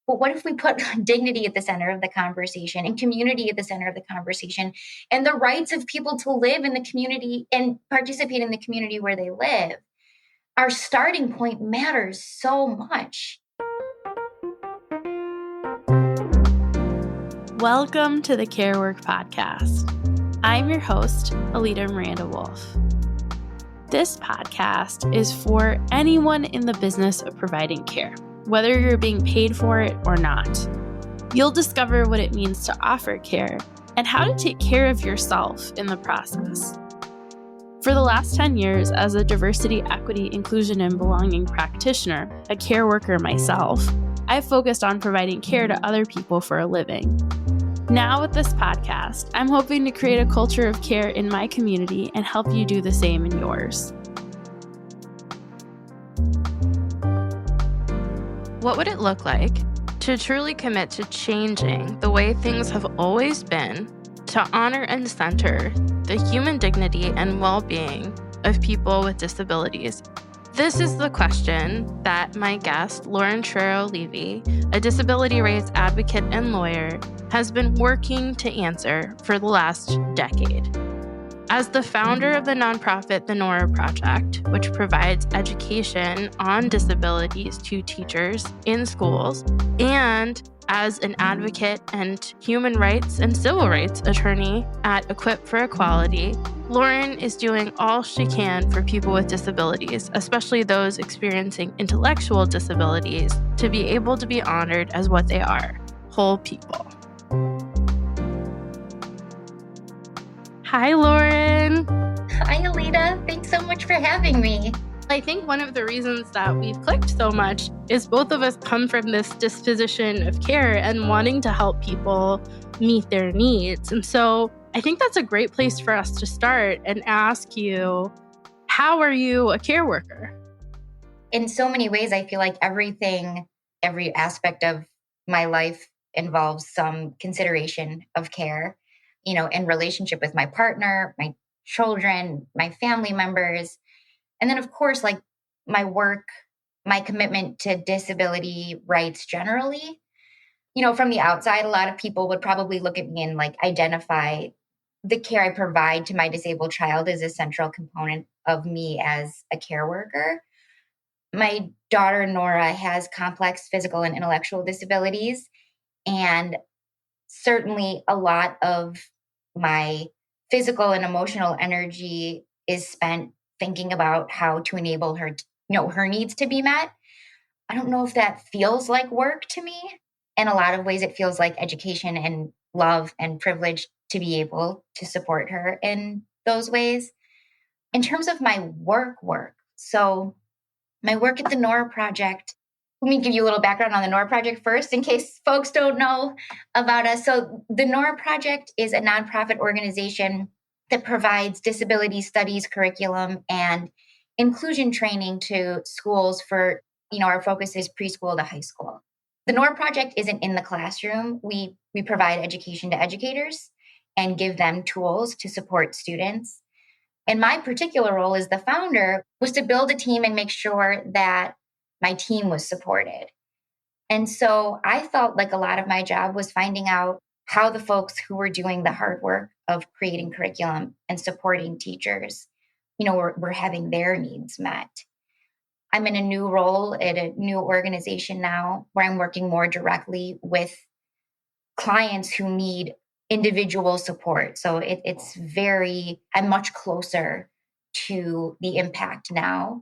But what if we put dignity at the center of the conversation and community at the center of the conversation and the rights of people to live in the community and participate in the community where they live? Our starting point matters so much. Welcome to the Care Work Podcast. I'm your host, Alida Miranda Wolf. This podcast is for anyone in the business of providing care, whether you're being paid for it or not. You'll discover what it means to offer care and how to take care of yourself in the process. For the last 10 years, as a diversity, equity, inclusion, and belonging practitioner, a care worker myself, I've focused on providing care to other people for a living. Now with this podcast, I'm hoping to create a culture of care in my community and help you do the same in yours. What would it look like to truly commit to changing the way things have always been, to honor and center the human dignity and well-being of people with disabilities? This is the question that my guest, Schrero Levy, a disability rights advocate and lawyer, has been working to answer for the last decade. As the founder of the nonprofit, the Nora Project, which provides education on disabilities to teachers in schools, and as an advocate and human rights and civil rights attorney at Equip for Equality, Lauren is doing all she can for people with disabilities, especially those experiencing intellectual disabilities, to be able to be honored as what they are, whole people. Hi, Lauren. Hi, Alida. Thanks so much for having me. I think one of the reasons that we've clicked so much is both of us come from this disposition of care and wanting to help people meet their needs. And so I think that's a great place for us to start and ask you, how are you a care worker? In so many ways, I feel like every aspect of my life involves some consideration of care, in relationship with my partner, my children, my family members. And then, of course, like my work, my commitment to disability rights generally. From the outside, a lot of people would probably look at me and identify the care I provide to my disabled child as a central component of me as a care worker. My daughter, Nora, has complex physical and intellectual disabilities. And certainly a lot of my physical and emotional energy is spent thinking about how to enable her, her needs to be met. I don't know if that feels like work to me. In a lot of ways, it feels like education and love and privilege to be able to support her in those ways. In terms of my work, so my work at the Nora Project, let me give you a little background on the Nora Project first, in case folks don't know about us. So the Nora Project is a nonprofit organization that provides disability studies curriculum and inclusion training to schools for, our focus is preschool to high school. The Nora Project isn't in the classroom. We provide education to educators and give them tools to support students. And my particular role as the founder was to build a team and make sure that my team was supported. And so I felt like a lot of my job was finding out how the folks who were doing the hard work of creating curriculum and supporting teachers, were having their needs met. I'm in a new role at a new organization now where I'm working more directly with clients who need individual support. So I'm much closer to the impact now.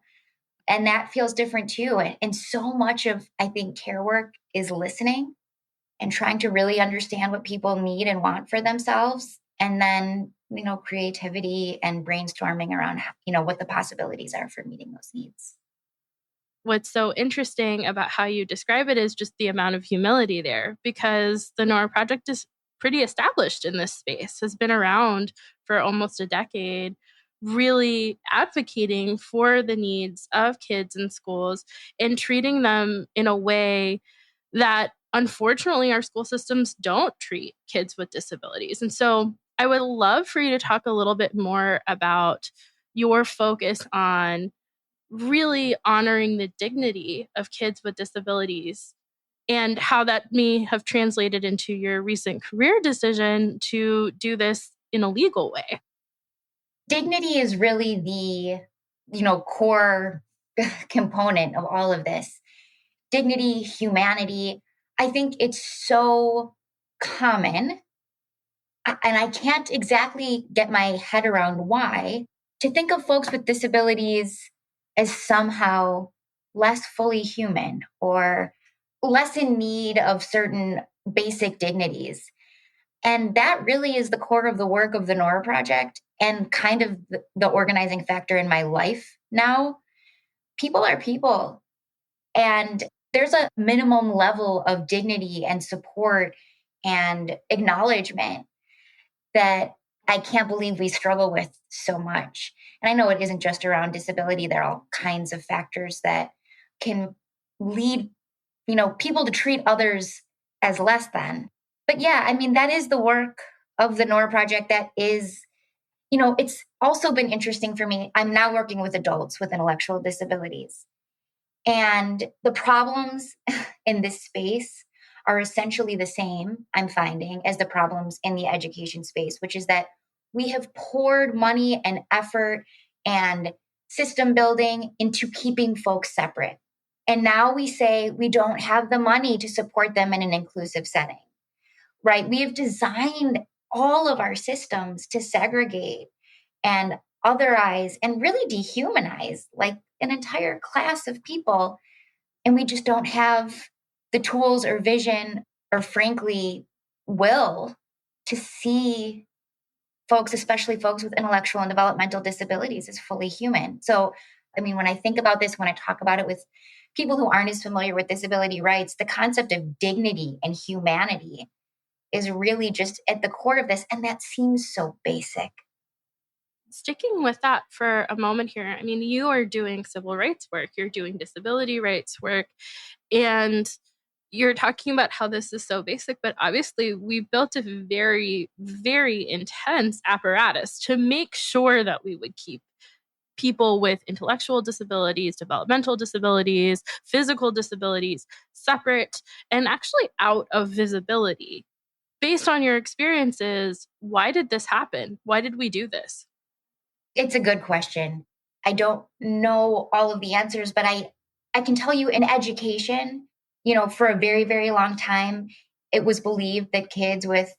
And that feels different too. And so much of, I think, care work is listening and trying to really understand what people need and want for themselves. And then, creativity and brainstorming around, what the possibilities are for meeting those needs. What's so interesting about how you describe it is just the amount of humility there, because the Nora Project is pretty established in this space, has been around for almost a decade, really advocating for the needs of kids in schools and treating them in a way that, unfortunately, our school systems don't treat kids with disabilities. And so I would love for you to talk a little bit more about your focus on really honoring the dignity of kids with disabilities and how that may have translated into your recent career decision to do this in a legal way. Dignity is really the, core component of all of this. Dignity, humanity. I think it's so common, and I can't exactly get my head around why, to think of folks with disabilities as somehow less fully human or less in need of certain basic dignities. And that really is the core of the work of the Nora Project and kind of the organizing factor in my life now. People are people, and there's a minimum level of dignity and support and acknowledgement that I can't believe we struggle with so much. And I know it isn't just around disability, there are all kinds of factors that can lead, people to treat others as less than. But yeah, I mean, that is the work of the Nora Project. That is, it's also been interesting for me. I'm now working with adults with intellectual disabilities. And the problems in this space are essentially the same, I'm finding, as the problems in the education space, which is that we have poured money and effort and system building into keeping folks separate. And now we say we don't have the money to support them in an inclusive setting, right? We have designed all of our systems to segregate and otherize and really dehumanize like an entire class of people, and we just don't have the tools or vision or frankly will to see folks, especially folks with intellectual and developmental disabilities, as fully human. So I mean, when I think about this, when I talk about it with people who aren't as familiar with disability rights, the concept of dignity and humanity is really just at the core of this, and that seems so basic. Sticking with that for a moment here, I mean, you are doing civil rights work, you're doing disability rights work, and you're talking about how this is so basic, but obviously we built a very, very intense apparatus to make sure that we would keep people with intellectual disabilities, developmental disabilities, physical disabilities separate and actually out of visibility. Based on your experiences, why did this happen? Why did we do this? It's a good question. I don't know all of the answers, but I can tell you in education, for a very, very long time, it was believed that kids with,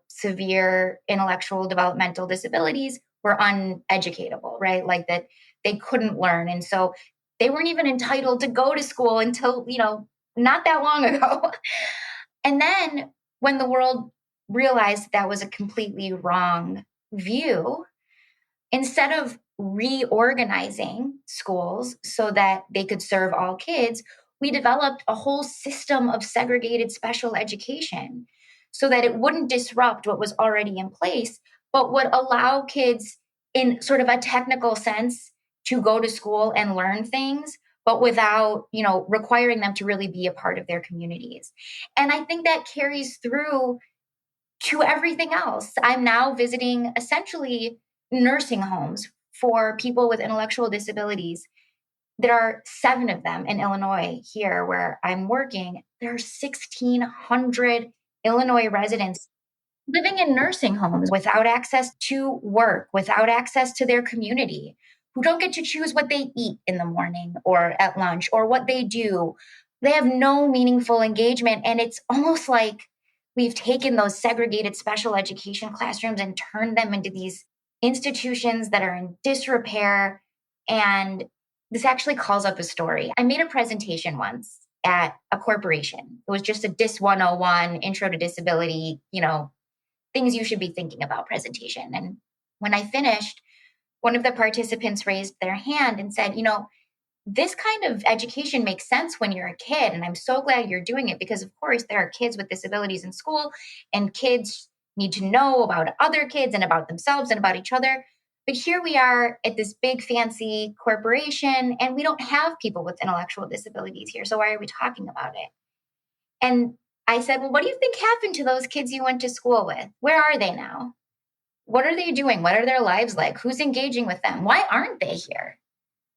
severe intellectual developmental disabilities were uneducatable, right? Like that they couldn't learn. And so they weren't even entitled to go to school until, not that long ago. And then when the world realized that was a completely wrong view, instead of reorganizing schools so that they could serve all kids, we developed a whole system of segregated special education so that it wouldn't disrupt what was already in place, but would allow kids, in sort of a technical sense, to go to school and learn things, but without, requiring them to really be a part of their communities. And I think that carries through to everything else. I'm now visiting essentially nursing homes for people with intellectual disabilities. There are 7 of them in Illinois here where I'm working. There are 1,600 Illinois residents living in nursing homes without access to work, without access to their community, who don't get to choose what they eat in the morning or at lunch or what they do. They have no meaningful engagement. And it's almost like we've taken those segregated special education classrooms and turned them into these institutions that are in disrepair. And this actually calls up a story. I made a presentation once at a corporation. It was just a DIS 101 intro to disability, things you should be thinking about presentation. And when I finished, one of the participants raised their hand and said, this kind of education makes sense when you're a kid. And I'm so glad you're doing it because, of course, there are kids with disabilities in school and kids need to know about other kids and about themselves and about each other. But here we are at this big fancy corporation and we don't have people with intellectual disabilities here. So why are we talking about it? And I said, well, what do you think happened to those kids you went to school with? Where are they now? What are they doing? What are their lives like? Who's engaging with them? Why aren't they here?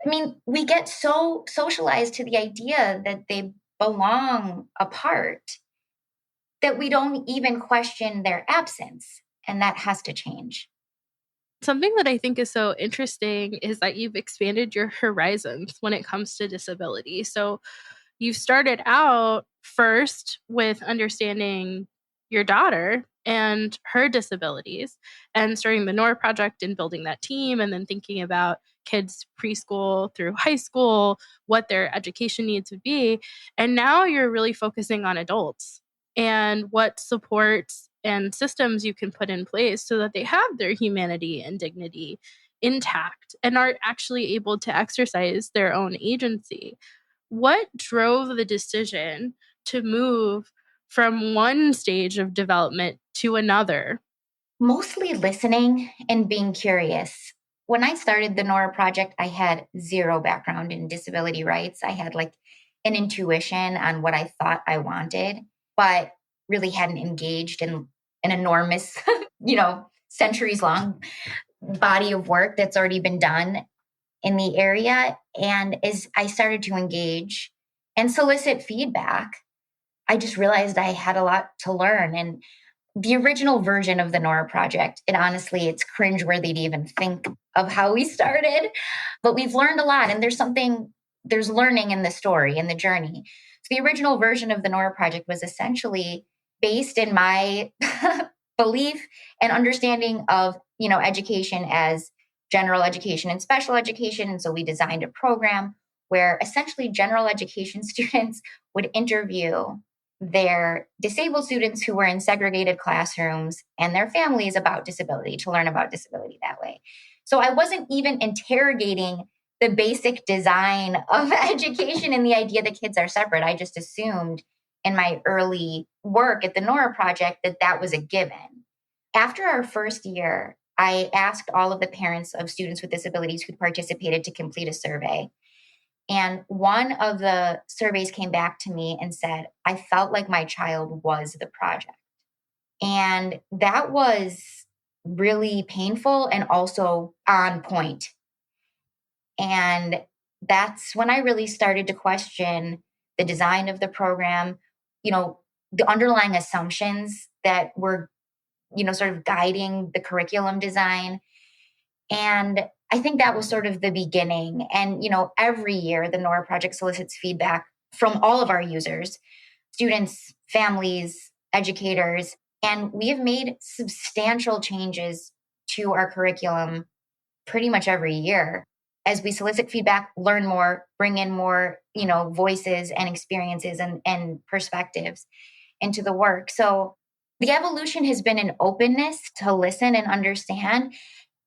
I mean, we get so socialized to the idea that they belong apart, that we don't even question their absence. And that has to change. Something that I think is so interesting is that you've expanded your horizons when it comes to disability. So you started out first with understanding your daughter and her disabilities and starting the Nora Project and building that team, and then thinking about kids preschool through high school, what their education needs would be. And now you're really focusing on adults and what supports and systems you can put in place so that they have their humanity and dignity intact and are actually able to exercise their own agency. What drove the decision to move from one stage of development to another? Mostly listening and being curious. When I started the Nora Project, I had zero background in disability rights. I had like an intuition on what I thought I wanted, but really hadn't engaged in an enormous, centuries long body of work that's already been done in the area. And as I started to engage and solicit feedback, I just realized I had a lot to learn. And the original version of the Nora Project, and honestly, it's cringeworthy to even think of how we started, but we've learned a lot. And there's learning in the story, in the journey. So the original version of the Nora Project was essentially based in my belief and understanding of, education as general education and special education. And so we designed a program where essentially general education students would interview their disabled students who were in segregated classrooms and their families about disability, to learn about disability that way. So I wasn't even interrogating the basic design of education and the idea that kids are separate. I just assumed in my early work at the Nora Project that that was a given. After our first year, I asked all of the parents of students with disabilities who participated to complete a survey. And one of the surveys came back to me and said, I felt like my child was the project. And that was really painful and also on point. And that's when I really started to question the design of the program, the underlying assumptions that were, sort of guiding the curriculum design. And I think that was sort of the beginning. And, every year the Nora Project solicits feedback from all of our users, students, families, educators, and we have made substantial changes to our curriculum pretty much every year as we solicit feedback, learn more, bring in more, voices and experiences and perspectives into the work. So the evolution has been an openness to listen and understand.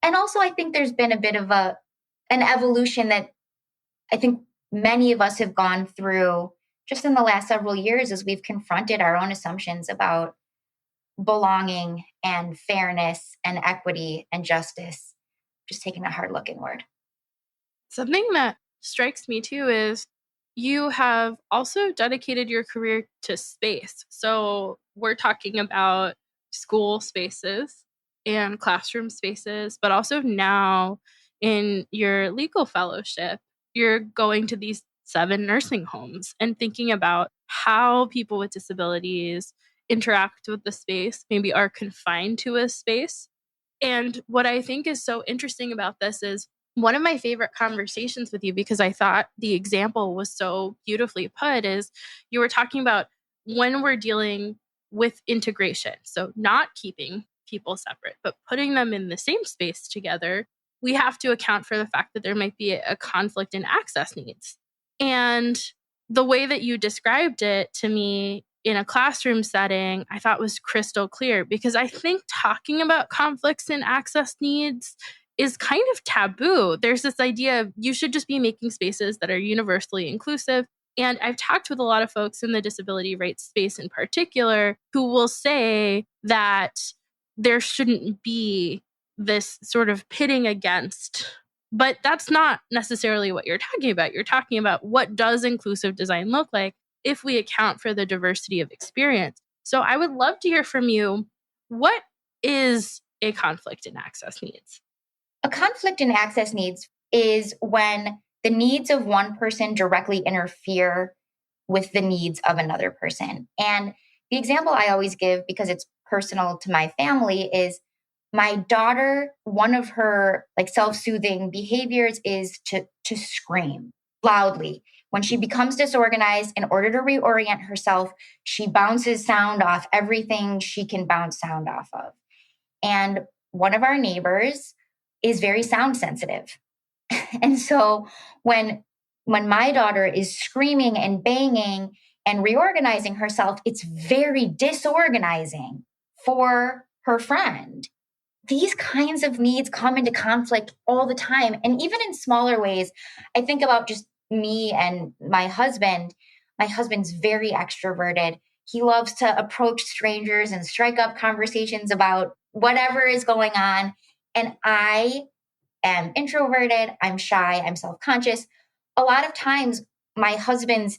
And also, I think there's been a bit of an evolution that I think many of us have gone through just in the last several years as we've confronted our own assumptions about belonging and fairness and equity and justice, just taking a hard look inward. Something that strikes me too is you have also dedicated your career to space. So we're talking about school spaces and classroom spaces, but also now in your legal fellowship, you're going to these 7 nursing homes and thinking about how people with disabilities interact with the space, maybe are confined to a space. And what I think is so interesting about this is one of my favorite conversations with you, because I thought the example was so beautifully put, is you were talking about when we're dealing with integration. So not keeping people separate, but putting them in the same space together, we have to account for the fact that there might be a conflict in access needs. And the way that you described it to me in a classroom setting, I thought was crystal clear, because I think talking about conflicts and access needs is kind of taboo. There's this idea of you should just be making spaces that are universally inclusive. And I've talked with a lot of folks in the disability rights space in particular who will say that there shouldn't be this sort of pitting against. But that's not necessarily what you're talking about. You're talking about what does inclusive design look like if we account for the diversity of experience. So I would love to hear from you. What is a conflict in access needs? A conflict in access needs is when the needs of one person directly interfere with the needs of another person. And the example I always give, because it's personal to my family, is my daughter, one of her like self-soothing behaviors is to scream loudly. When she becomes disorganized, in order to reorient herself, she bounces sound off everything she can bounce sound off of. And one of our neighbors is very sound sensitive. And so when my daughter is screaming and banging and reorganizing herself, it's very disorganizing for her friend. These kinds of needs come into conflict all the time. And even in smaller ways, I think about just me and my husband. My husband's very extroverted. He loves to approach strangers and strike up conversations about whatever is going on. And I am introverted, I'm shy, I'm self-conscious. A lot of times my husband's,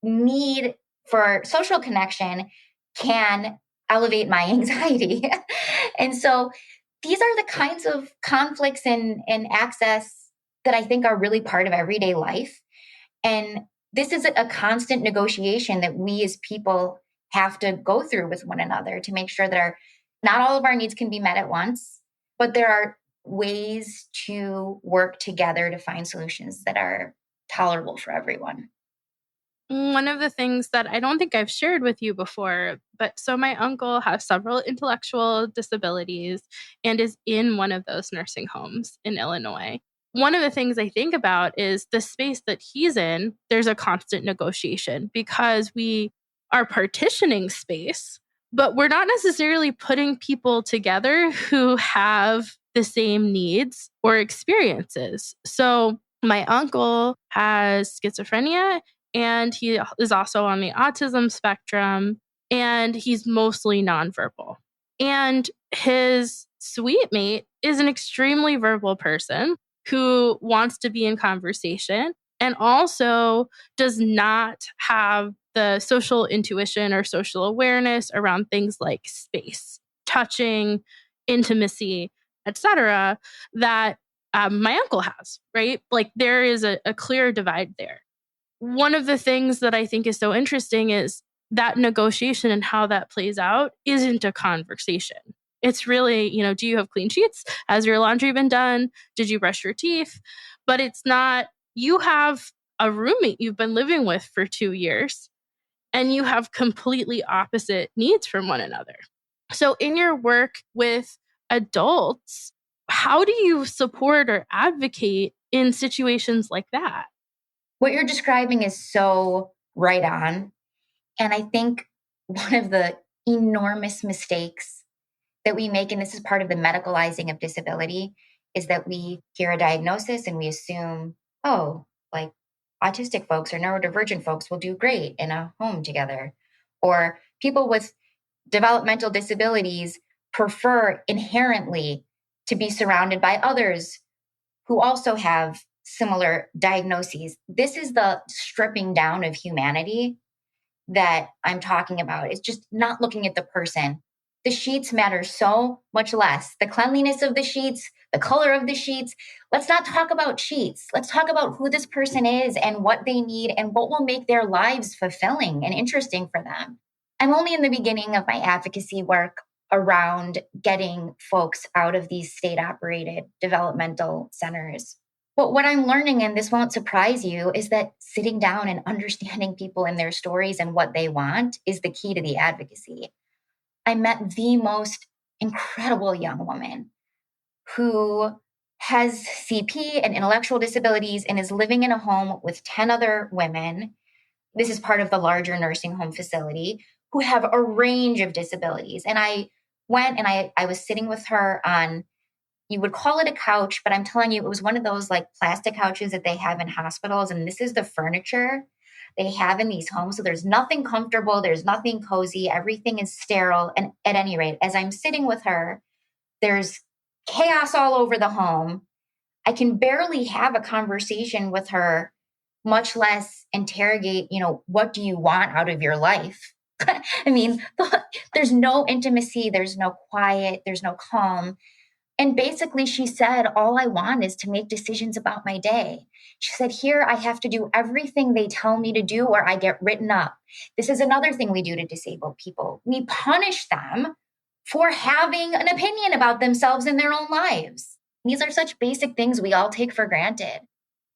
need for social connection can elevate my anxiety. And so these are the kinds of conflicts and access that I think are really part of everyday life. And this is a constant negotiation that we as people have to go through with one another to make sure that not all of our needs can be met at once, but there are ways to work together to find solutions that are tolerable for everyone. One of the things that I don't think I've shared with you before, but so my uncle has several intellectual disabilities and is in one of those nursing homes in Illinois. One of the things I think about is the space that he's in, there's a constant negotiation because we are partitioning space, but we're not necessarily putting people together who have the same needs or experiences. So my uncle has schizophrenia and he is also on the autism spectrum, and he's mostly nonverbal. And his suite mate is an extremely verbal person who wants to be in conversation and also does not have the social intuition or social awareness around things like space, touching, intimacy, etc., that my uncle has, right? Like there is a clear divide there. One of the things that I think is so interesting is that negotiation and how that plays out isn't a conversation. It's really, do you have clean sheets? Has your laundry been done? Did you brush your teeth? But it's not, you have a roommate you've been living with for 2 years and you have completely opposite needs from one another. So in your work with adults, how do you support or advocate in situations like that? What you're describing is so right on. And I think one of the enormous mistakes that we make, and this is part of the medicalizing of disability, is that we hear a diagnosis and we assume, oh, like autistic folks or neurodivergent folks will do great in a home together. Or people with developmental disabilities prefer inherently to be surrounded by others who also have similar diagnoses. This is the stripping down of humanity that I'm talking about. It's just not looking at the person. The sheets matter so much less. The cleanliness of the sheets, the color of the sheets. Let's not talk about sheets. Let's talk about who this person is and what they need and what will make their lives fulfilling and interesting for them. I'm only in the beginning of my advocacy work around getting folks out of these state operated developmental centers. But what I'm learning, and this won't surprise you, is that sitting down and understanding people and their stories and what they want is the key to the advocacy. I met the most incredible young woman who has CP and intellectual disabilities and is living in a home with 10 other women. This is part of the larger nursing home facility who have a range of disabilities. And I went and I was sitting with her on, you would call it a couch, but I'm telling you, it was one of those like plastic couches that they have in hospitals. And this is the furniture they have in these homes. So there's nothing comfortable. There's nothing cozy. Everything is sterile. And at any rate, as I'm sitting with her, there's chaos all over the home. I can barely have a conversation with her, much less interrogate, what do you want out of your life? I mean, there's no intimacy, there's no quiet, there's no calm. And basically, she said, all I want is to make decisions about my day. She said, here, I have to do everything they tell me to do or I get written up. This is another thing we do to disabled people. We punish them for having an opinion about themselves in their own lives. These are such basic things we all take for granted.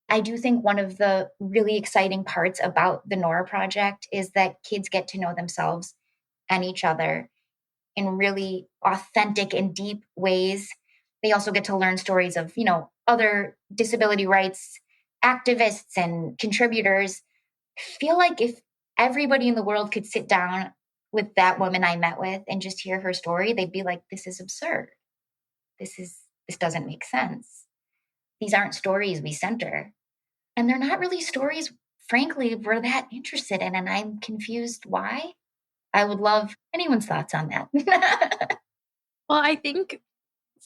I do think one of the really exciting parts about the Nora Project is that kids get to know themselves and each other in really authentic and deep ways. They also get to learn stories of, other disability rights activists and contributors. I feel like if everybody in the world could sit down with that woman I met with and just hear her story, they'd be like, this is absurd. This doesn't make sense. These aren't stories we center. And they're not really stories, frankly, we're that interested in. And I'm confused why. I would love anyone's thoughts on that. Well, I think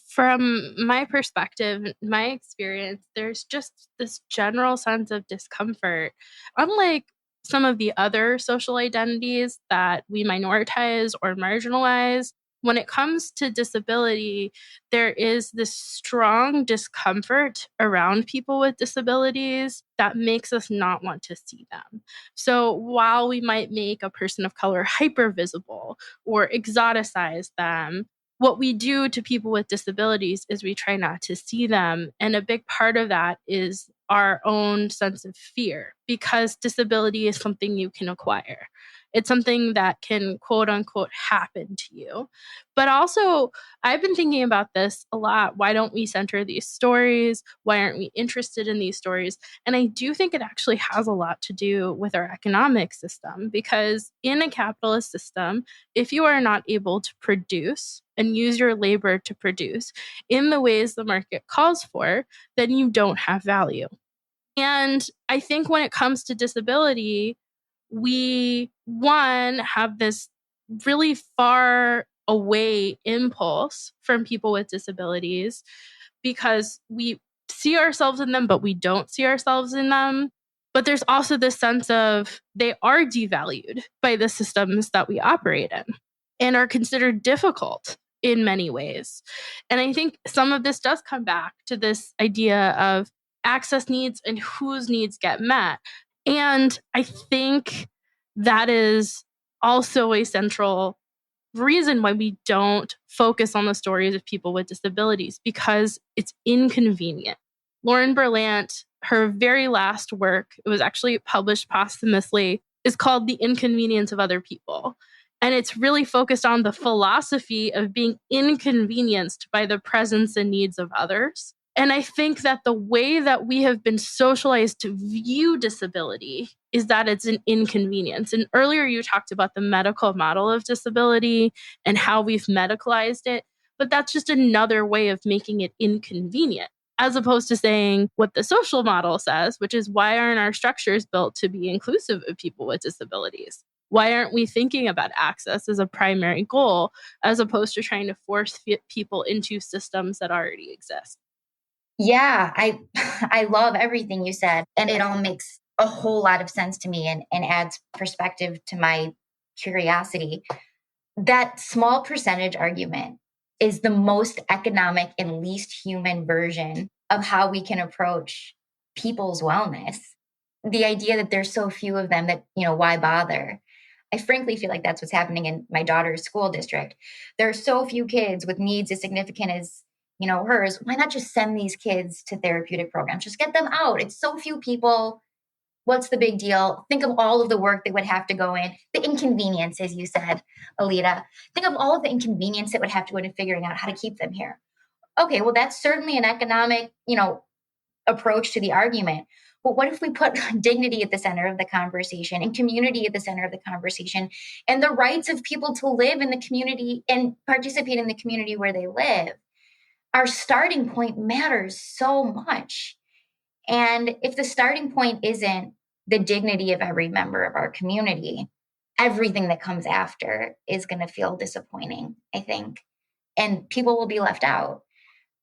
from my perspective, my experience, there's just this general sense of discomfort. Unlike some of the other social identities that we minoritize or marginalize, when it comes to disability, there is this strong discomfort around people with disabilities that makes us not want to see them. So while we might make a person of color hyper visible or exoticize them, what we do to people with disabilities is we try not to see them. And a big part of that is our own sense of fear, because disability is something you can acquire. It's something that can, quote unquote, happen to you. But also, I've been thinking about this a lot. Why don't we center these stories? Why aren't we interested in these stories? And I do think it actually has a lot to do with our economic system, because in a capitalist system, if you are not able to produce and use your labor to produce in the ways the market calls for, then you don't have value. And I think when it comes to disability, we, one, have this really far away impulse from people with disabilities because we see ourselves in them, but we don't see ourselves in them. But there's also this sense of they are devalued by the systems that we operate in and are considered difficult in many ways. And I think some of this does come back to this idea of access needs and whose needs get met. And I think that is also a central reason why we don't focus on the stories of people with disabilities, because it's inconvenient. Lauren Berlant, her very last work, it was actually published posthumously, is called The Inconvenience of Other People. And it's really focused on the philosophy of being inconvenienced by the presence and needs of others. And I think that the way that we have been socialized to view disability is that it's an inconvenience. And earlier you talked about the medical model of disability and how we've medicalized it, but that's just another way of making it inconvenient, as opposed to saying what the social model says, which is why aren't our structures built to be inclusive of people with disabilities? Why aren't we thinking about access as a primary goal, as opposed to trying to force people into systems that already exist? Yeah, I love everything you said. And it all makes a whole lot of sense to me and adds perspective to my curiosity. That small percentage argument is the most economic and least human version of how we can approach people's wellness. The idea that there's so few of them that, why bother? I frankly feel like that's what's happening in my daughter's school district. There are so few kids with needs as significant as, hers. Why not just send these kids to therapeutic programs? Just get them out. It's so few people. What's the big deal? Think of all of the work that would have to go in, the inconvenience, as you said, Alida. Think of all of the inconvenience that would have to go into figuring out how to keep them here. Okay, well, that's certainly an economic, approach to the argument. But what if we put dignity at the center of the conversation and community at the center of the conversation and the rights of people to live in the community and participate in the community where they live? Our starting point matters so much. And if the starting point isn't the dignity of every member of our community, everything that comes after is going to feel disappointing, I think. And people will be left out.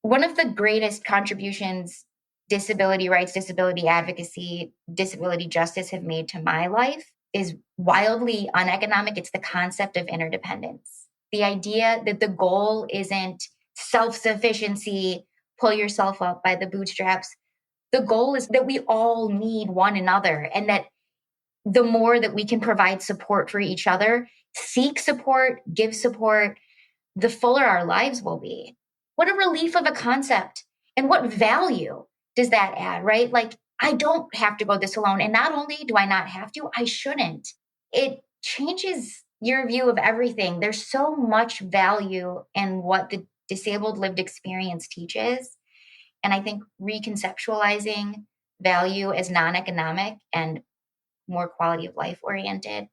One of the greatest contributions disability rights, disability advocacy, disability justice have made to my life is wildly uneconomic. It's the concept of interdependence. The idea that the goal isn't self-sufficiency, pull yourself up by the bootstraps. The goal is that we all need one another, and that the more that we can provide support for each other, seek support, give support, the fuller our lives will be. What a relief of a concept. And what value does that add, right? Like, I don't have to go this alone. And not only do I not have to, I shouldn't. It changes your view of everything. There's so much value in what the disabled lived experience teaches. And I think reconceptualizing value as non economic and more quality of life oriented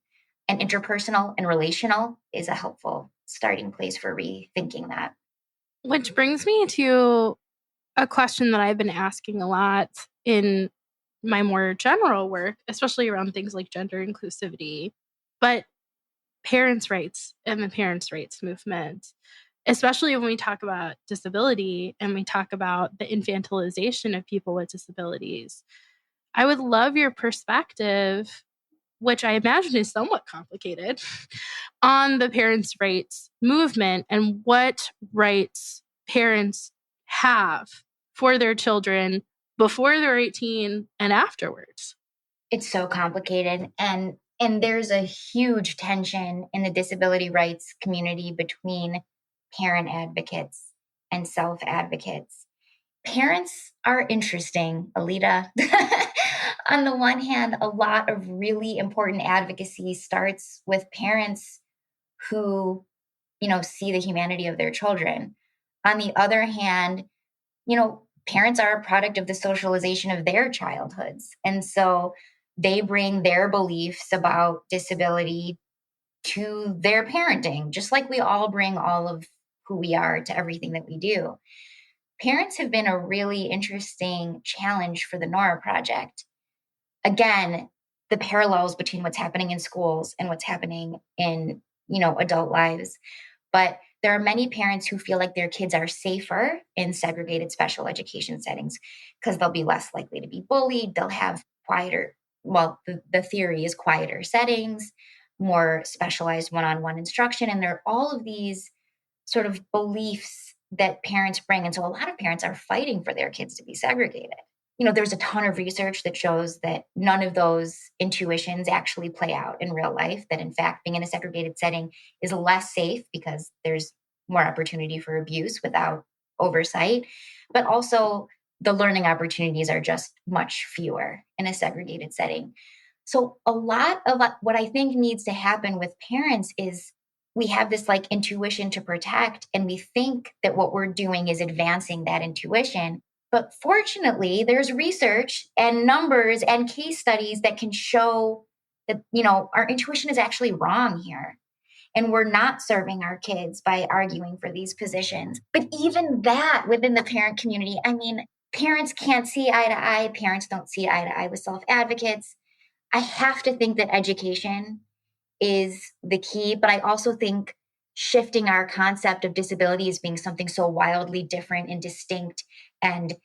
and interpersonal and relational is a helpful starting place for rethinking that. Which brings me to a question that I've been asking a lot in my more general work, especially around things like gender inclusivity, but parents' rights and the parents' rights movement, especially when we talk about disability and we talk about the infantilization of people with disabilities. I would love your perspective, which I imagine is somewhat complicated, on the parents' rights movement and what rights parents have for their children before they're 18 and afterwards. It's so complicated. And there's a huge tension in the disability rights community between parent advocates and self advocates. Parents are interesting, Alida. On the one hand, a lot of really important advocacy starts with parents who, see the humanity of their children. On the other hand, parents are a product of the socialization of their childhoods. And so they bring their beliefs about disability to their parenting, just like we all bring all of who we are to everything that we do. Parents have been a really interesting challenge for the Nora Project. Again, the parallels between what's happening in schools and what's happening in, adult lives. But there are many parents who feel like their kids are safer in segregated special education settings because they'll be less likely to be bullied. They'll have quieter, the theory is quieter settings, more specialized one-on-one instruction. And there are all of these sort of beliefs that parents bring. And so a lot of parents are fighting for their kids to be segregated. There's a ton of research that shows that none of those intuitions actually play out in real life, that in fact, being in a segregated setting is less safe because there's more opportunity for abuse without oversight, but also the learning opportunities are just much fewer in a segregated setting. So a lot of what I think needs to happen with parents is we have this like intuition to protect, and we think that what we're doing is advancing that intuition. But fortunately, there's research and numbers and case studies that can show that, our intuition is actually wrong here. And we're not serving our kids by arguing for these positions. But even that within the parent community, parents can't see eye to eye. Parents don't see eye to eye with self-advocates. I have to think that education is the key, but I also think shifting our concept of disability as being something so wildly different and distinct and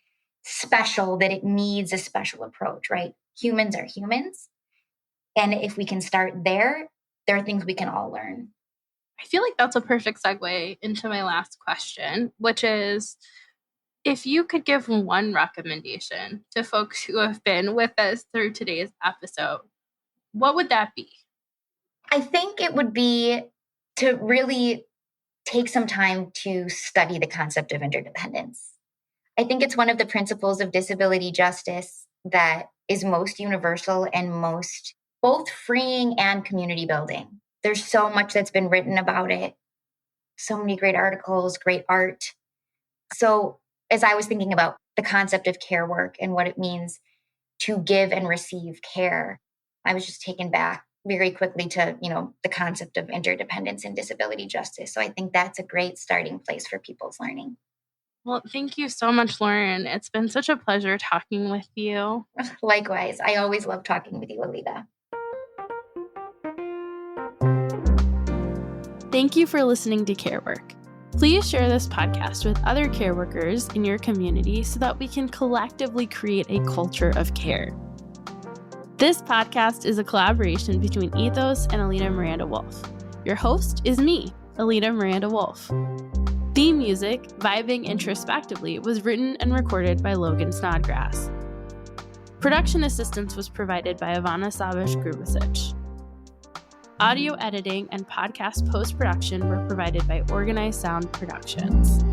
special that it needs a special approach, right? Humans are humans. And if we can start there are things we can all learn. I feel like that's a perfect segue into my last question, which is, if you could give one recommendation to folks who have been with us through today's episode, what would that be? I think it would be to really take some time to study the concept of interdependence. I think it's one of the principles of disability justice that is most universal and most both freeing and community building. There's so much that's been written about it, so many great articles, great art. So as I was thinking about the concept of care work and what it means to give and receive care, I was just taken back very quickly to, the concept of interdependence and disability justice. So I think that's a great starting place for people's learning. Well, thank you so much, Lauren. It's been such a pleasure talking with you. Likewise. I always love talking with you, Alida. Thank you for listening to Care Work. Please share this podcast with other care workers in your community so that we can collectively create a culture of care. This podcast is a collaboration between Ethos and Alida Miranda Wolf. Your host is me, Alida Miranda Wolf. Theme music, Vibing Introspectively, was written and recorded by Logan Snodgrass. Production assistance was provided by Ivana Savic-Grubasic. Audio editing and podcast post-production were provided by Organized Sound Productions.